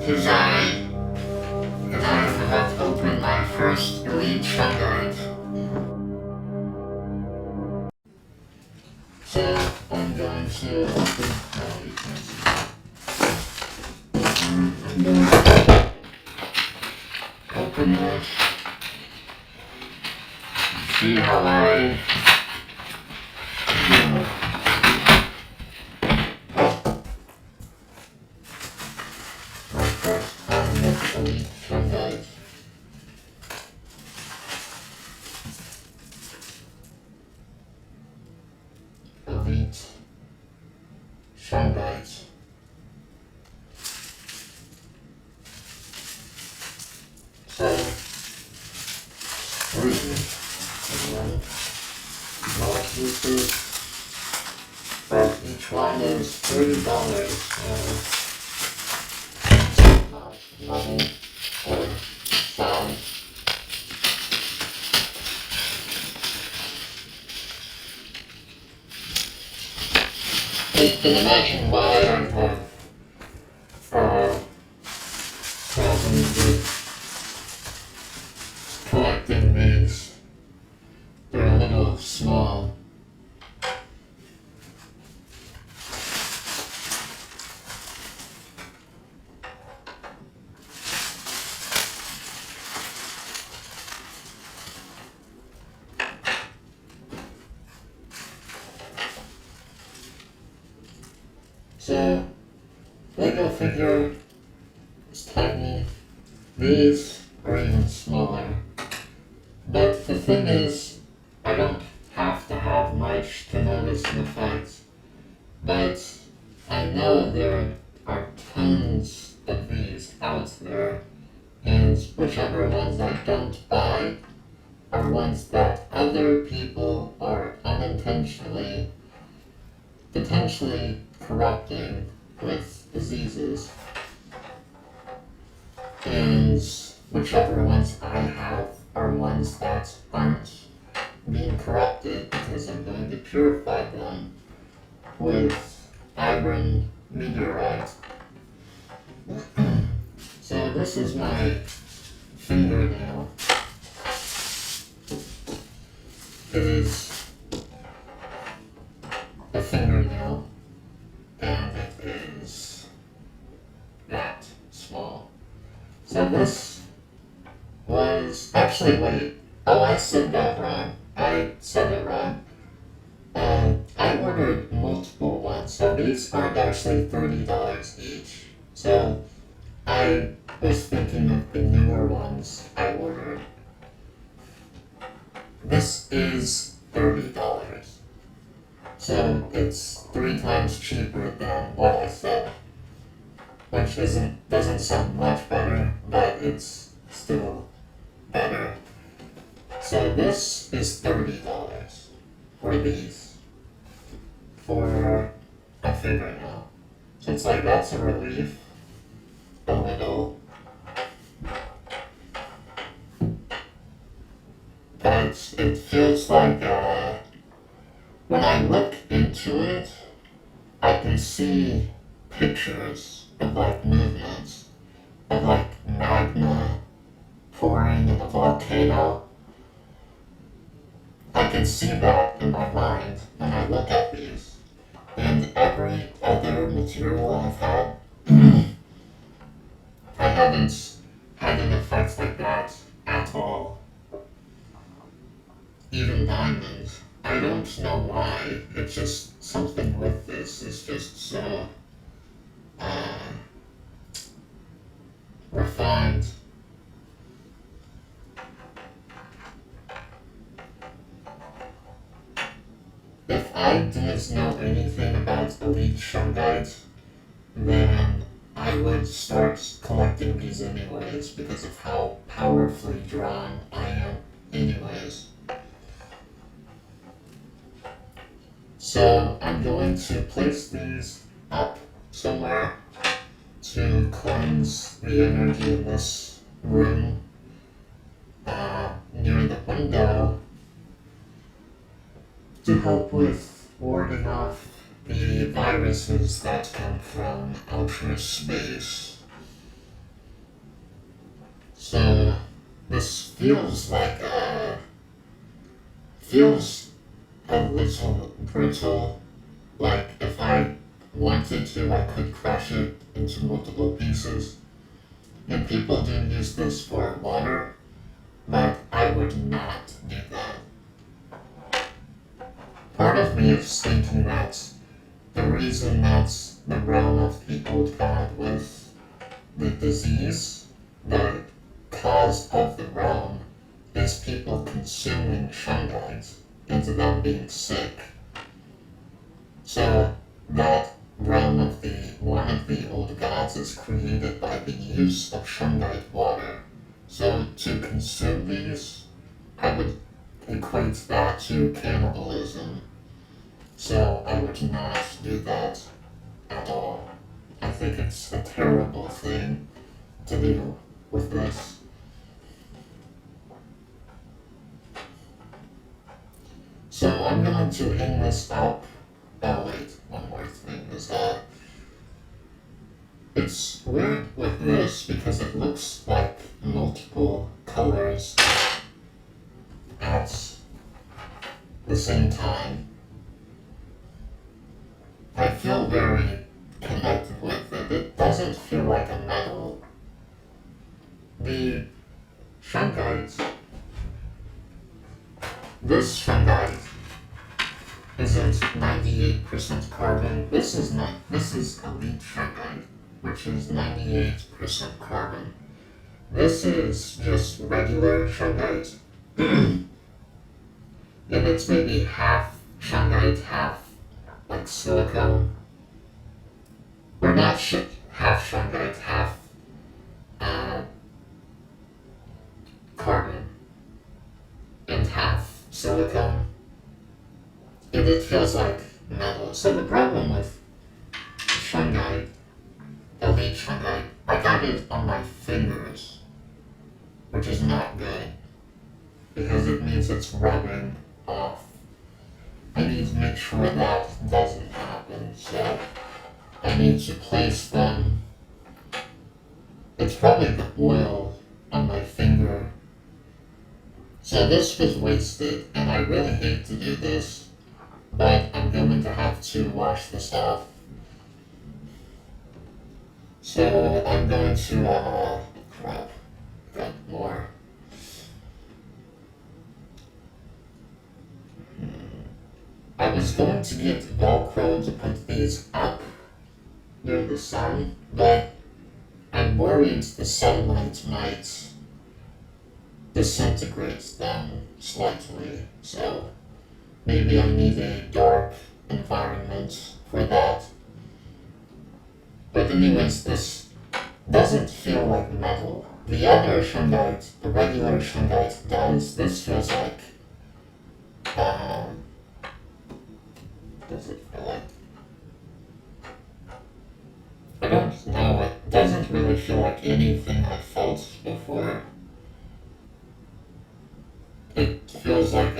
Design, and I have opened my first Elite Shungite. So I'm going to open it. See how I my first time with Elite Shungite. Elite Shungite. So, more pieces, but each one is $30. Money or sound. You can imagine why I have problems with collecting these. They're a little small. So, Lego figure is tiny. These are even smaller. But the thing is, I don't have to have much to notice the fights. But I know there are tons of these out there, and whichever ones I don't buy are ones that other people are unintentionally, potentially corrupting with diseases. And whichever ones I have are ones that aren't being corrupted because I'm going to purify them with iron meteorite. So this is my fingernail. It is a fingernail, and it is that small. So this was, actually wait, I said that wrong. I said it wrong. I ordered multiple ones, so these aren't actually $30 each. So I was thinking of the newer ones I ordered. This is $30. So it's 3 times cheaper than what I said. Which doesn't sound much better, but it's still better. So this is $30 for these, for a fingernail. So it's like, that's a relief, a little. But it feels like, when I look into it, I can see pictures of like movements, of like magma pouring in a volcano. I can see that in my mind when I look at these. And every other material I've had, I haven't had an effect like that at all. Even diamonds. I don't know why. It's just something with this is just so refined. If I didn't know anything about Elite Shungite, then I would start collecting these anyways because of how powerfully drawn I am anyways. So I'm going to place these up somewhere to cleanse the energy in this room near the window to help with warding off the viruses that come from outer space. So this feels a little brutal. Like if I wanted to, I could crush it into multiple pieces. And people do use this for water, but I would not do that. Part of me is thinking that the reason that the realm of the old god was the disease, the cause of the realm, is people consuming shungite into them being sick. So that realm of one of the old gods is created by the use of shungite water. So to consume these, I would equate that to cannibalism. So I would not do that at all. I think it's a terrible thing to do with this. So I'm going to hang this up. Oh wait, one more thing is that it's weird with this because it looks like multiple colors at the same time. I feel very connected with it. It doesn't feel like a metal. The shungite, this shungite is at 98% carbon. This is Elite Shungite, which is 98% carbon. This is just regular shungite. And it's maybe half shungite, half like silicone. Or not half shungite, half carbon, and half silicone. And it feels like metal. So the problem with shungite, elite shungite, I got it on my fingers, which is not good, because it means it's rubbing off. I need to make sure that doesn't happen, so I need to place them. It's probably the oil on my finger. So this was wasted, and I really hate to do this, but I'm going to have to wash this off. So I'm going to, crap, got more. I was going to get Velcro to put these up near the sun, but I'm worried the sunlight might disintegrate them slightly, so maybe I need a dark environment for that. But anyways, this doesn't feel like metal. The other shungite, the regular shungite does. This feels like, does it feel like? I don't know, it doesn't really feel like anything I felt before. It feels like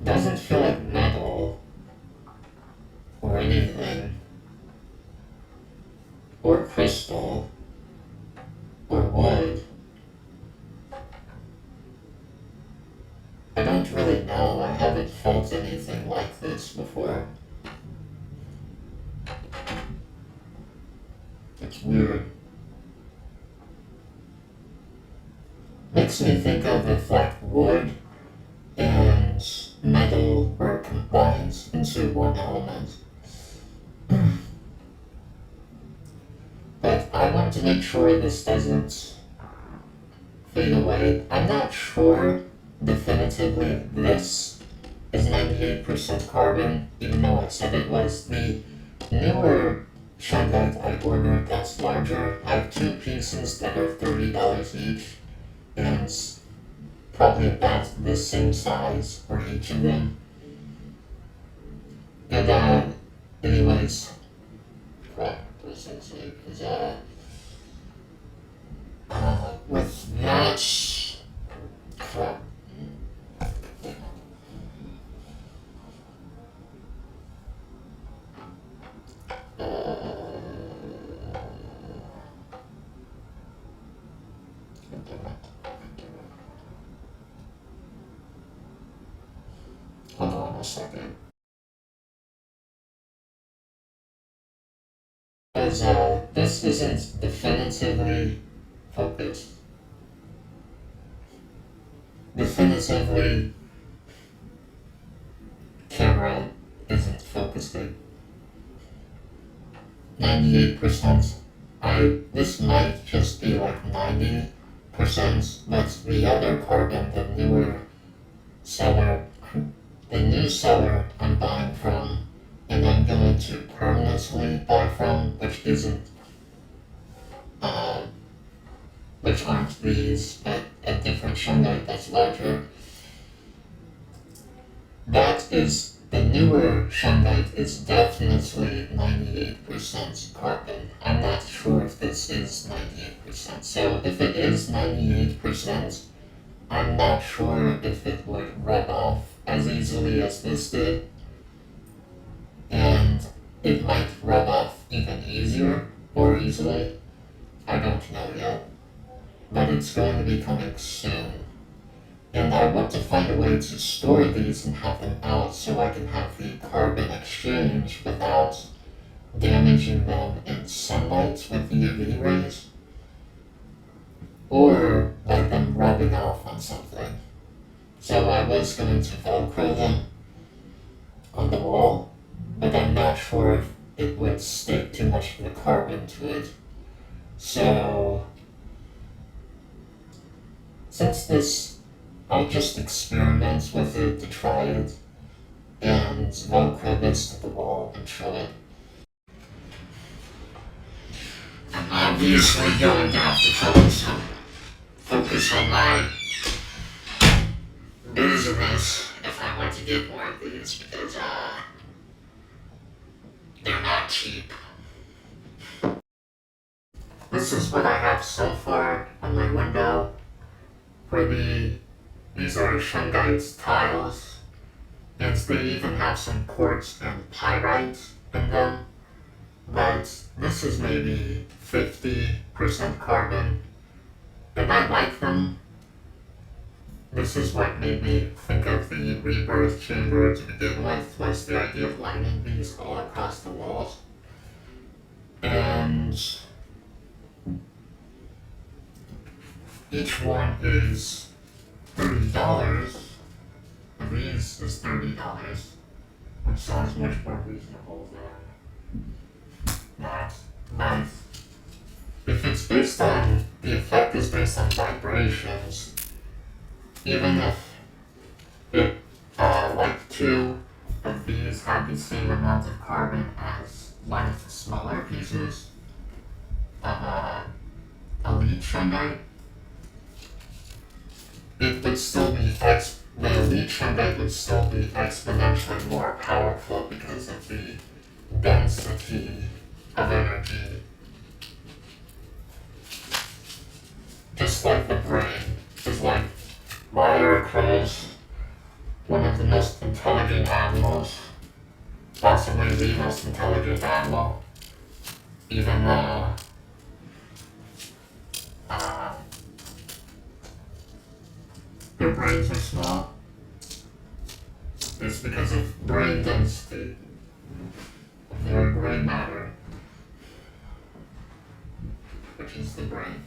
doesn't feel like metal or anything, or crystal, or wood. I don't really know, I haven't felt anything like this before. It's weird. Makes me think of if like wood and metal were combined into one element. But I want to make sure this doesn't fade away. I'm not sure definitively this is 98% carbon, even though I said it was. The newer shungite I ordered that's larger, I have two pieces that are $30 each, and probably about the same size for each of them. And anyways, crap, this is like, with that, crap. Because this isn't definitively focused. Definitively, camera isn't focusing. 98%. This might just be like 90%, but the other carbon, the new seller I'm buying from, and I'm going to permanently buy from, which aren't these, but a different shungite that's larger. The newer shungite is definitely 98% carbon. I'm not sure if this is 98%. So if it is 98%, I'm not sure if it would rub off as easily as this did. And it might rub off even easier or easily. I don't know yet. But it's going to be coming soon. And I want to find a way to store these and have them out so I can have the carbon exchange without damaging them in sunlight with the UV rays. Or like them rubbing off on something. So I was going to Velcro them on the wall, but I'm not sure if it would stick too much of the carbon to it. So, since this, I'll just experiment with it to try it, and Velcro this to the wall and show it. I'm obviously going to have to focus on my business if I want to get more of these, because they're not cheap. This is what I have so far on my window. These are Shungite tiles, and they even have some quartz and pyrite in them, but this is maybe 50% carbon, and I like them. This is what made me think of the rebirth chamber to begin with, was the idea of lining these all across the walls. And each one is $30. These is $30, which sounds much more reasonable than that. But if it's based on, the effect is based on vibrations, even if it, like two of these have the same amount of carbon as one of the smaller pieces of Elite Shungite, it would still be the Elite Shungite would still be exponentially more powerful because of the density of energy. Just like the brain is like, why are crows one of the most intelligent animals, possibly the most intelligent animal, even though their brains are small? It's because of brain density, of their gray matter, which is the brain.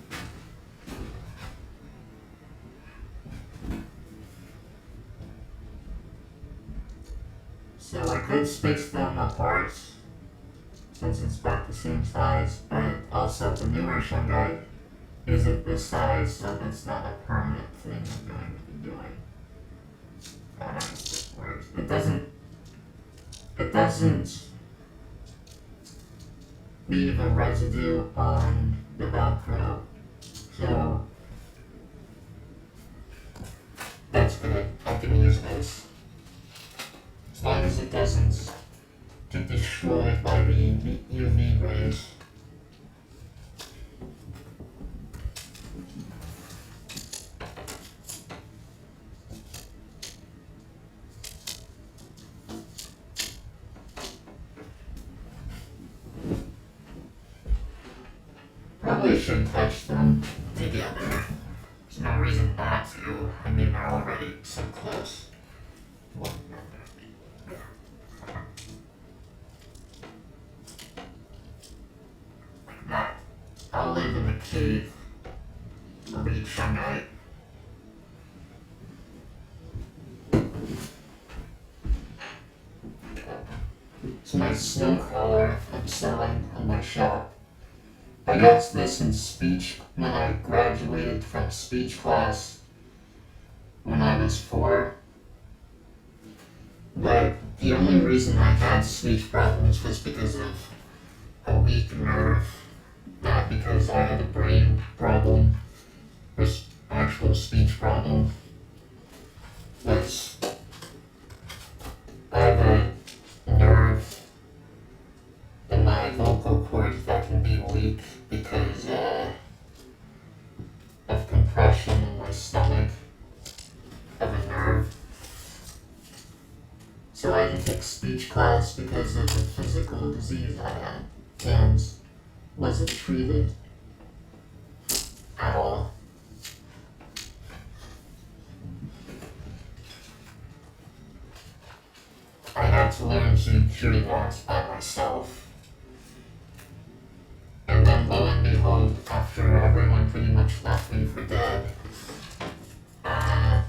So I could space them apart, since it's about the same size, but also the newer Shungite isn't this size, so that's not a permanent thing I'm going to be doing. I don't know if this works. It doesn't leave a residue on the Velcro, so that's good. I can use this. As long as it doesn't get destroyed by the UV rays. Probably shouldn't touch them together. There's no reason not to. I mean, they're already so close. One another. to Elite Shungite. It's my snow crawler I'm selling in my shop. I got this in speech when I graduated from speech class when I was 4. But the only reason I had speech problems was because of a weak nerve, not because I had a brain problem or actual speech problem. It's, I have a nerve in my vocal cords that can be weak because of compression in my stomach of a nerve. So I had to take speech class because of the physical disease I had and wasn't treated at all. I had to learn to cure that by myself. And then lo and behold, after everyone pretty much left me for dead, I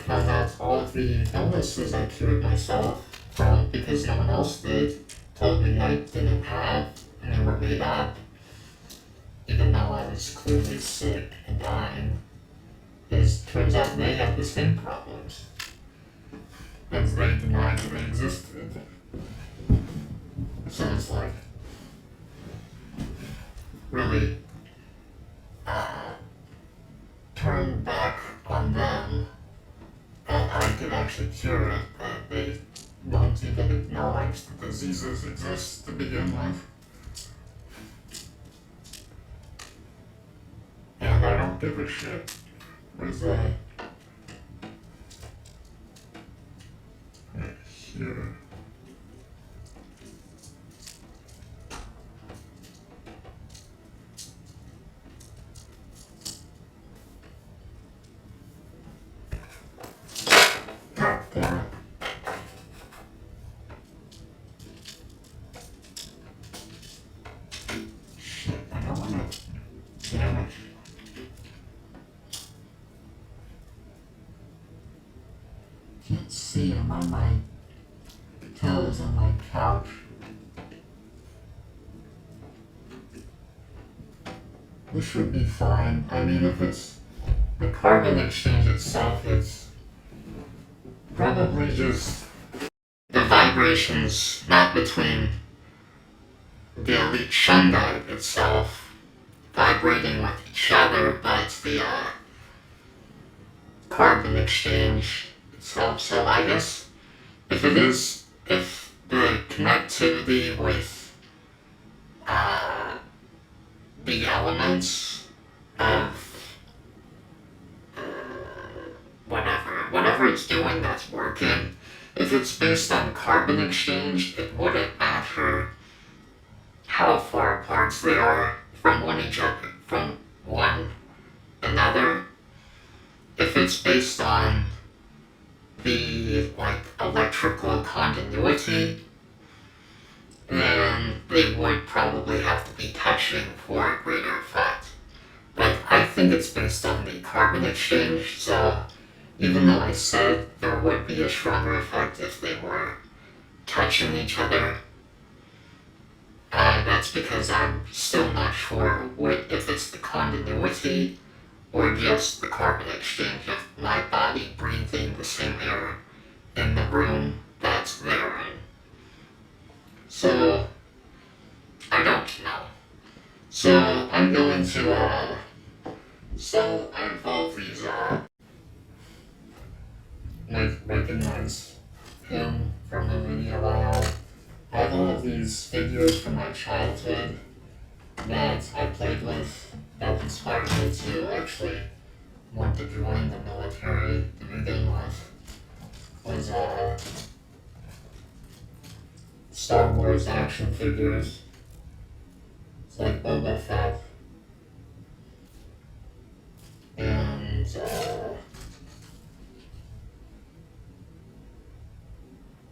found out all of the illnesses I cured myself from because no one else did, told me I didn't have, and they were made up, even though I was clearly sick and dying. It turns out they had the same problems, and they denied that they existed. So it's like, really, turn back on them that I could actually cure it, but they don't even acknowledge the diseases exist to begin with. And I don't give a shit. What is that? Right here. God damn it. Shit, I don't wanna. Damn it. Can't see, I'm on my toes on my couch. This should be fine. I mean, if it's the carbon exchange itself, it's probably just the vibrations, not between the Elite Shungite itself vibrating with each other, but the carbon exchange itself. So I guess if the connectivity with the elements of whatever it's doing that's working, if it's based on carbon exchange, it wouldn't matter how far apart they are from one another. If it's based on the electrical continuity, then they would probably have to be touching for a greater effect. But I think it's based on the carbon exchange, so even though I said there would be a stronger effect if they were touching each other, that's because I'm still not sure if it's the continuity or just the carbon exchange of my body breathing the same air in the room that they're in. So, I don't know. So, I'm going to, so I have all these, recognize him from the video I have all of these figures from my childhood that I played with that inspired me to actually want to join the military to begin with. Was Star Wars action figures. It's like Boba Fett. And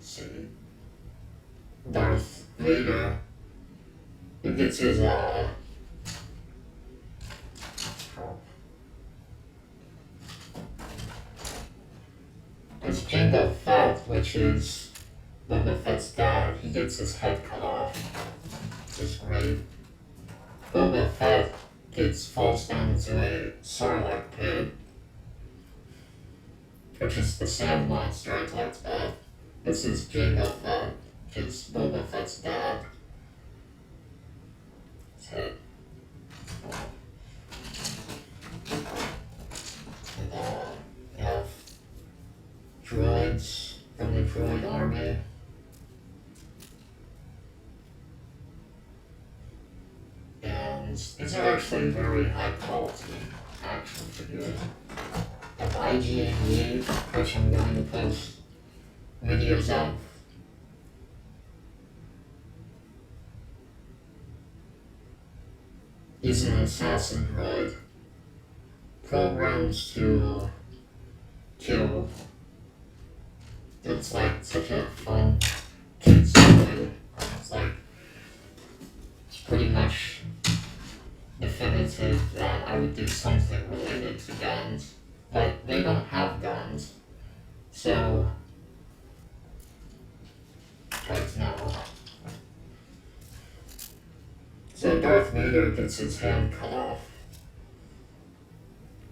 see, Darth Vader. He gets his which is Boba Fett's dad, he gets his head cut off. Which is great. Boba Fett falls down into a sarlacc pit, which is the sand monster I talked about. This is Jango Fett, which is Boba Fett's dad. So, and we have droids from the droid army. And these are actually very high quality action figures. Of IGN, which I'm going to post videos of. He's an assassin droid, programmed to kill. It's like such a fun kids toy. It's pretty much definitive that I would do something related to guns. But they don't have guns, so right now. So Darth Vader gets his hand cut off.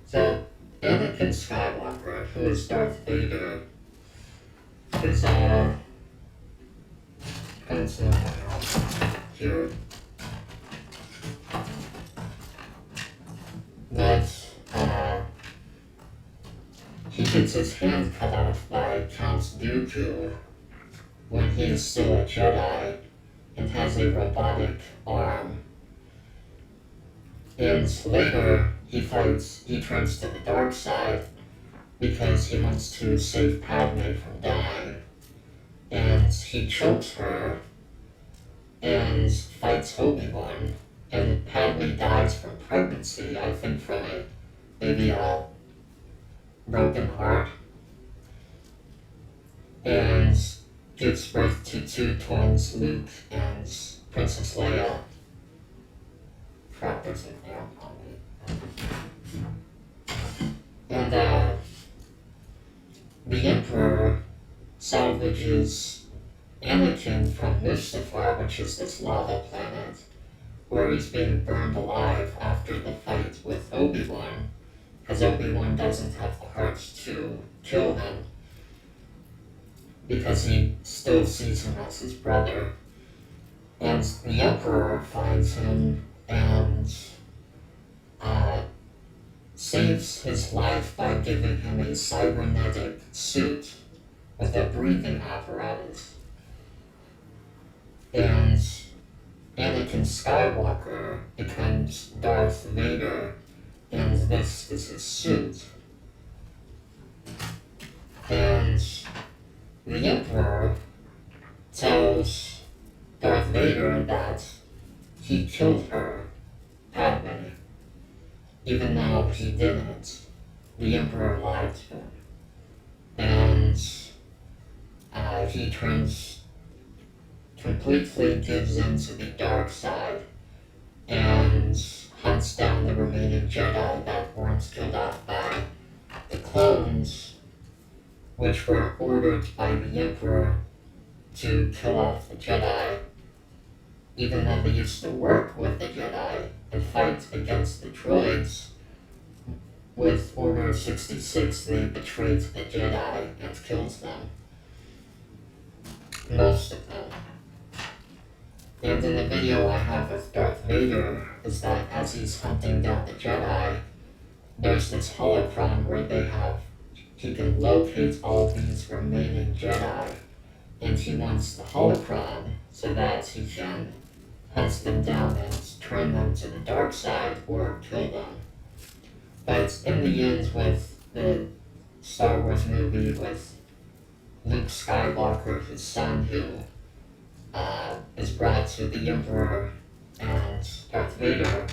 So Anakin Skywalker, who is Darth Vader, is here. That he gets his hand cut off by Count Dooku when he is still a Jedi and has a robotic arm. And later, he turns to the dark side because he wants to save Padme from dying. And he chokes her and fights Obi-Wan. And Padme dies from pregnancy, I think from maybe a broken heart. And gives birth to two twins, Luke and Princess Leia. And the Emperor salvages Anakin from Mustafar, which is this lava planet, where he's being burned alive after the fight with Obi-Wan, because Obi-Wan doesn't have the heart to kill him, because he still sees him as his brother. And the Emperor finds him and saves his life by giving him a cybernetic suit with a breathing apparatus. And Anakin Skywalker becomes Darth Vader, and this is his suit. And the Emperor tells Darth Vader that he killed her, Padme, even though he didn't. The Emperor lied to him. And he completely gives in to the dark side and hunts down the remaining Jedi that weren't killed off by the clones, which were ordered by the Emperor to kill off the Jedi, even though they used to work with the Jedi and fight against the droids. With Order 66, they betrayed the Jedi and killed them. Most of them. And in the video I have with Darth Vader, is that as he's hunting down the Jedi, there's this holocron where he can locate all these remaining Jedi, and he wants the holocron so that he can hunt them down and turn them to the dark side or kill them. But in the end, with the Star Wars movie with Luke Skywalker, his son, who is brought to the Emperor and Darth Vader,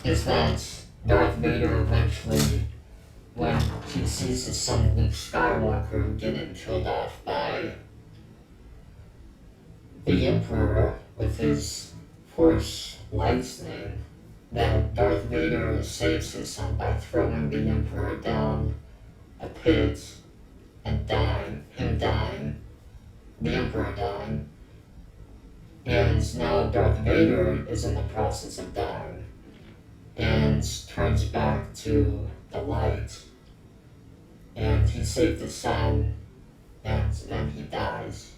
is that Darth Vader eventually, when he sees his son Luke Skywalker getting killed off by the Emperor with his Force lightning, that Darth Vader saves his son by throwing the Emperor down a pit and dying, him dying, the Emperor dying. And now Darth Vader is in the process of dying and turns back to the light. And he saved his son, and then he dies.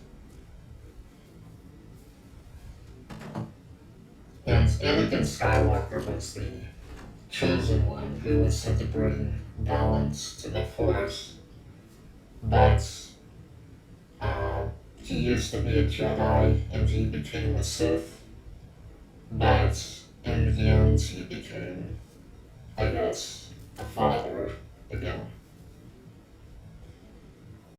And Anakin Skywalker was the chosen one who was sent to bring balance to the Force. But he used to be a Jedi and he became a Sith. But in the end, he became, I guess, a father.